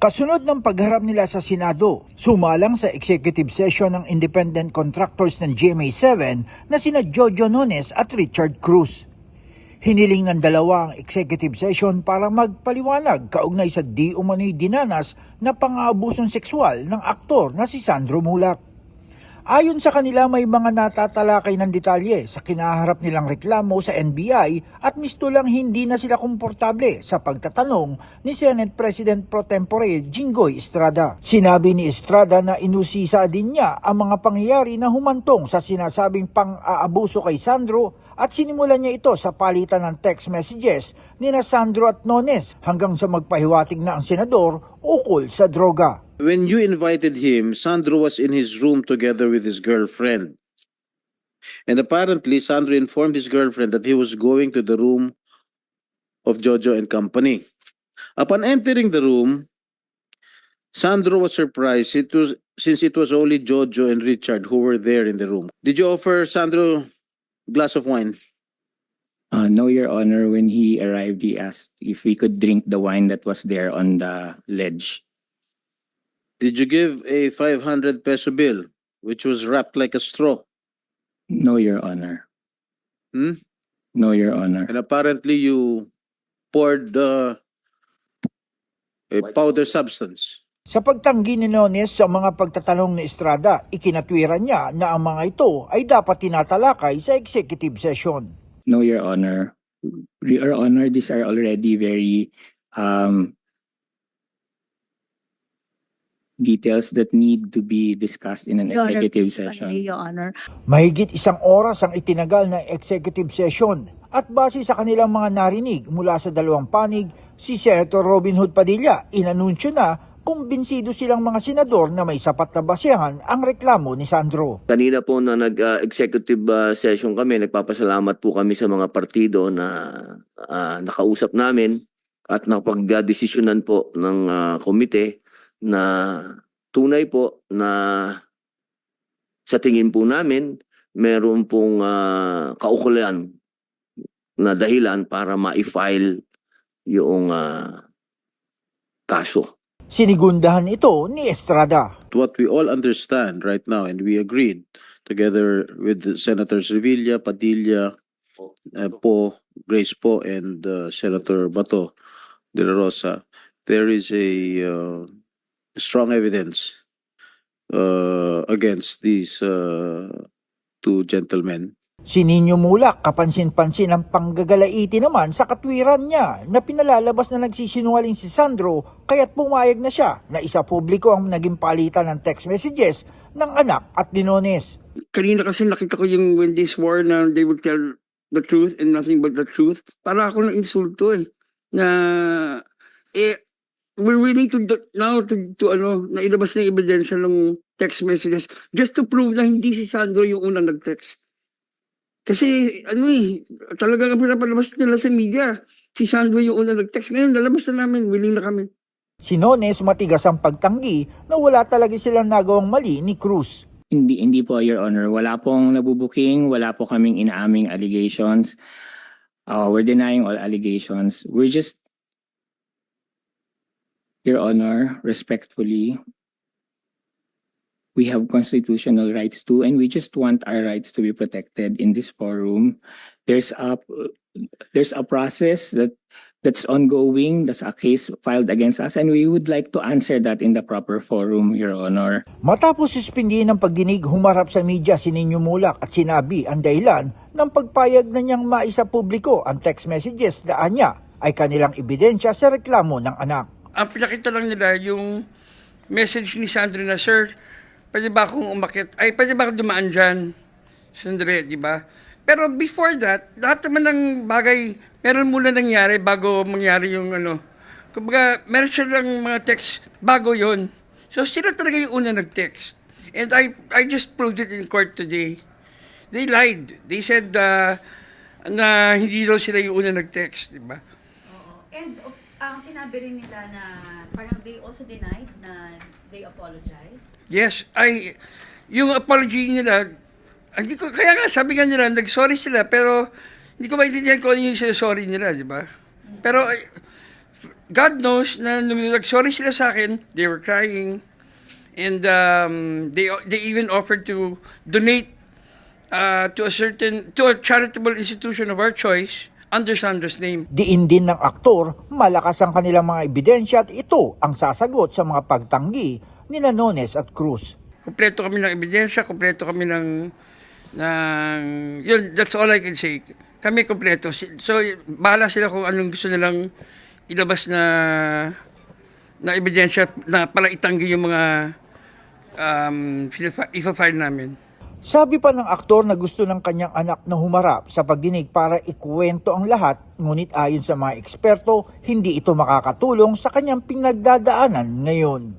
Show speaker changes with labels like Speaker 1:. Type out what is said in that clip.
Speaker 1: Kasunod ng pagharap nila sa Senado, sumalang sa executive session ng independent contractors ng GMA7 na sina Jojo Nones at Richard Cruz. Hiniling ng dalawa ang executive session para magpaliwanag kaugnay sa di umano'y dinanas na pang-aabusong sexual ng aktor na si Sandro Mulak. Ayon sa kanila, may mga natatalakay ng detalye sa kinaharap nilang reklamo sa NBI at misto lang hindi na sila komportable sa pagtatanong ni Senate President Pro Tempore Jinggoy Estrada. Sinabi ni Estrada na inusisa din niya ang mga pangyayari na humantong sa sinasabing pang-aabuso kay Sandro at sinimulan niya ito sa palitan ng text messages ni Sandro at Nones hanggang sa magpahiwatig na ang senador ukol sa droga.
Speaker 2: When you invited him, Sandro was in his room together with his girlfriend. And apparently, Sandro informed his girlfriend that he was going to the room of Jojo and company. Upon entering the room, Sandro was surprised since it was only Jojo and Richard who were there in the room. Did you offer Sandro a glass of wine?
Speaker 3: No, Your Honor. When he arrived, he asked if we could drink the wine that was there on the ledge.
Speaker 2: Did you give a 500 peso bill, which was wrapped like a straw?
Speaker 3: No, Your Honor.
Speaker 2: Hmm?
Speaker 3: No, Your Honor.
Speaker 2: And apparently you poured a powder substance.
Speaker 1: Sa pagtanggi ni Nones sa mga pagtatanong ni Estrada, ikinatwiran niya na ang mga ito ay dapat tinatalakay sa executive session.
Speaker 3: No, Your Honor. Your Honor, these are already very details that need to be discussed in an
Speaker 4: Your Honor,
Speaker 3: executive
Speaker 4: please,
Speaker 3: session.
Speaker 4: Your Honor.
Speaker 1: Mahigit 1 oras ang itinagal na executive session at base sa kanilang mga narinig mula sa dalawang panig, si Senator Robin Hood Padilla inanunsyo na kumbinsido silang mga senador na may sapat na basehan ang reklamo ni Sandro.
Speaker 5: Kanina po na nag-executive session kami, nagpapasalamat po kami sa mga partido na nakausap namin at napag-desisyonan po ng komite na tunay po na sa tingin po namin meron pong kaukulan na dahilan para ma-file yung kaso.
Speaker 1: Sinigundahan ito ni Estrada.
Speaker 2: What we all understand right now, and we agreed together with Senators Revilla, Padilla, Po, Grace Po, and Senator Bato de la Rosa, there is a strong evidence against these two gentlemen.
Speaker 1: Si Nino Mulak kapansin-pansin ang panggagalaiti naman sa katwiran niya na pinalalabas na nagsisinungaling si Sandro kaya't pumayag na siya na isa publiko ang naging palitan ng text messages ng anak at ni Nones.
Speaker 6: Kanina kasi nakita ko yung when they swore na they would tell the truth and nothing but the truth. Para ako na insulto na we're willing to now to na ilabas na yung ebidensya ng text messages just to prove na hindi si Sandro yung unang nag-text. Kasi talagang pinapalabas nila sa media. Si Sandro yung unang nag-text. Ngayon lalabas na namin, willing na kami.
Speaker 1: Si Nones matigas ang pagtanggi na wala talaga silang nagawang mali ni Cruz.
Speaker 3: Hindi po, Your Honor. Wala pong nabubuking, wala po kaming inaaming allegations. We're denying all allegations. We're just, Your Honor, respectfully, we have constitutional rights too, and we just want our rights to be protected in this forum. There's a process that's ongoing. There's a case filed against us, and we would like to answer that in the proper forum, Your Honor.
Speaker 1: Matapos suspindihin ng pagdinig, humarap sa media si Nino Mulak at sinabi ang dahilan ng pagpayag na niyang maisa publiko ang text messages na anya ay kanilang ebidensya sa reklamo ng anak.
Speaker 6: Ang pinakita lang nila yung message ni Sandro na, "Sir, pwede ba akong umakyat? Pwede ba akong dumaan dyan?" Sandre, di ba? Pero before that, lahat naman ng bagay, meron muna nangyari bago mangyari yung Kumbaga, meron silang mga text bago yon. So sila talaga yung una nag-text. And I just proved it in court today. They lied. They said na hindi daw sila yung una nag-text, di ba?
Speaker 4: Oo. And ang sinabi rin nila na parang they also denied na they apologized.
Speaker 6: Yes, yung apology nila, kaya nga sabi nga nila, nag-sorry sila, pero hindi ko maintindihan kung ano yung sorry nila, di ba? Pero God knows na nung nag-sorry sila sa akin, they were crying. And they even offered to donate to a charitable institution of our choice under Sandra's name.
Speaker 1: Diin din ng aktor, malakas ang kanilang mga ebidensya at ito ang sasagot sa mga pagtanggi ni Nones at Cruz.
Speaker 6: Kompleto kami ng ebidensya, kompleto kami ng yun, that's all I can say. Kami kompleto. So, bahala sila kung anong gusto nilang ilabas na ebidensya na pala itanggi yung mga ifa-file namin.
Speaker 1: Sabi pa ng aktor na gusto ng kanyang anak na humarap sa pagdinig para ikuwento ang lahat, ngunit ayon sa mga eksperto, hindi ito makakatulong sa kanyang pinagdadaanan ngayon.